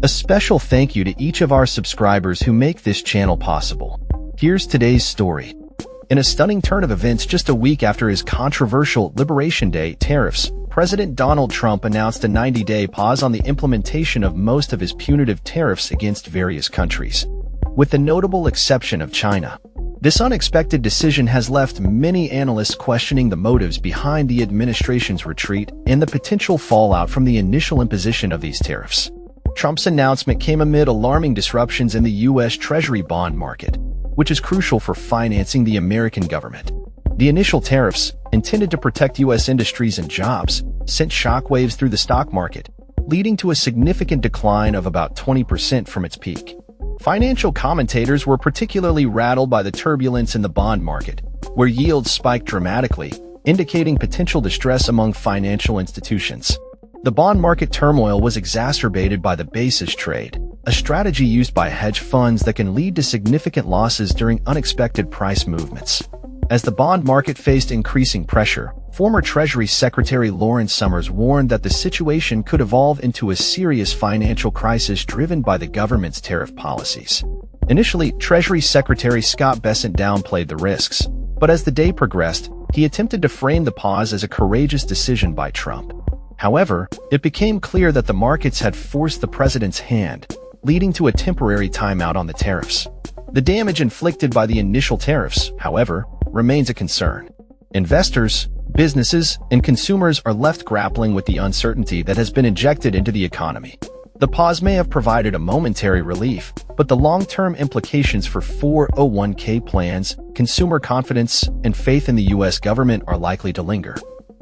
A special thank you to each of our subscribers who make this channel possible. Here's today's story. In a stunning turn of events just a week after his controversial Liberation Day tariffs, President Donald Trump announced a 90-day pause on the implementation of most of his punitive tariffs against various countries, with the notable exception of China. This unexpected decision has left many analysts questioning the motives behind the administration's retreat and the potential fallout from the initial imposition of these tariffs. Trump's announcement came amid alarming disruptions in the U.S. Treasury bond market, which is crucial for financing the American government. The initial tariffs, intended to protect U.S. industries and jobs, sent shockwaves through the stock market, leading to a significant decline of about 20% from its peak. Financial commentators were particularly rattled by the turbulence in the bond market, where yields spiked dramatically, indicating potential distress among financial institutions. The bond market turmoil was exacerbated by the basis trade, a strategy used by hedge funds that can lead to significant losses during unexpected price movements. As the bond market faced increasing pressure, former Treasury Secretary Lawrence Summers warned that the situation could evolve into a serious financial crisis driven by the government's tariff policies. Initially, Treasury Secretary Scott Bessent downplayed the risks, but as the day progressed, he attempted to frame the pause as a courageous decision by Trump. However, it became clear that the markets had forced the president's hand, leading to a temporary timeout on the tariffs. The damage inflicted by the initial tariffs, however, remains a concern. Investors, businesses, and consumers are left grappling with the uncertainty that has been injected into the economy. The pause may have provided a momentary relief, but the long-term implications for 401k plans, consumer confidence, and faith in the U.S. government are likely to linger.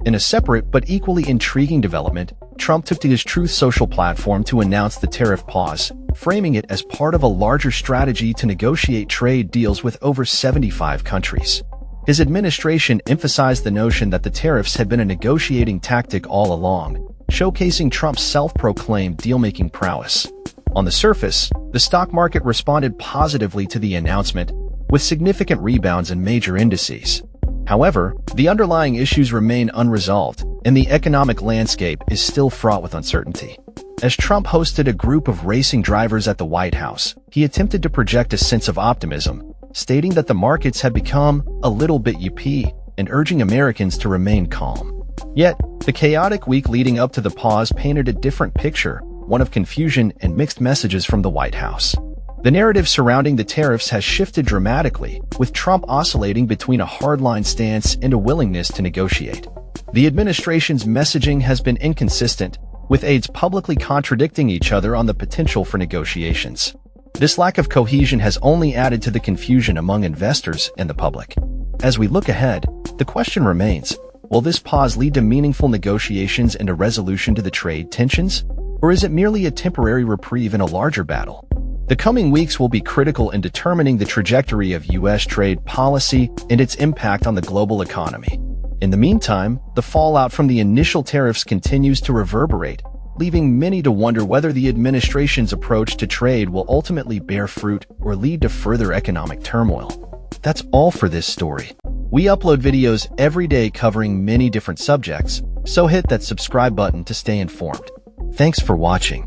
In a separate but equally intriguing development, Trump took to his Truth Social platform to announce the tariff pause, framing it as part of a larger strategy to negotiate trade deals with over 75 countries. His administration emphasized the notion that the tariffs had been a negotiating tactic all along, showcasing Trump's self-proclaimed deal-making prowess. On the surface, the stock market responded positively to the announcement, with significant rebounds in major indices. However, the underlying issues remain unresolved, and the economic landscape is still fraught with uncertainty. As Trump hosted a group of racing drivers at the White House, he attempted to project a sense of optimism, stating that the markets had become a little bit yuppie and urging Americans to remain calm. Yet, the chaotic week leading up to the pause painted a different picture, one of confusion and mixed messages from the White House. The narrative surrounding the tariffs has shifted dramatically, with Trump oscillating between a hardline stance and a willingness to negotiate. The administration's messaging has been inconsistent, with aides publicly contradicting each other on the potential for negotiations. This lack of cohesion has only added to the confusion among investors and the public. As we look ahead, the question remains, will this pause lead to meaningful negotiations and a resolution to the trade tensions? Or is it merely a temporary reprieve in a larger battle? The coming weeks will be critical in determining the trajectory of U.S. trade policy and its impact on the global economy. In the meantime, the fallout from the initial tariffs continues to reverberate, leaving many to wonder whether the administration's approach to trade will ultimately bear fruit or lead to further economic turmoil. That's all for this story. We upload videos every day covering many different subjects, so hit that subscribe button to stay informed. Thanks for watching.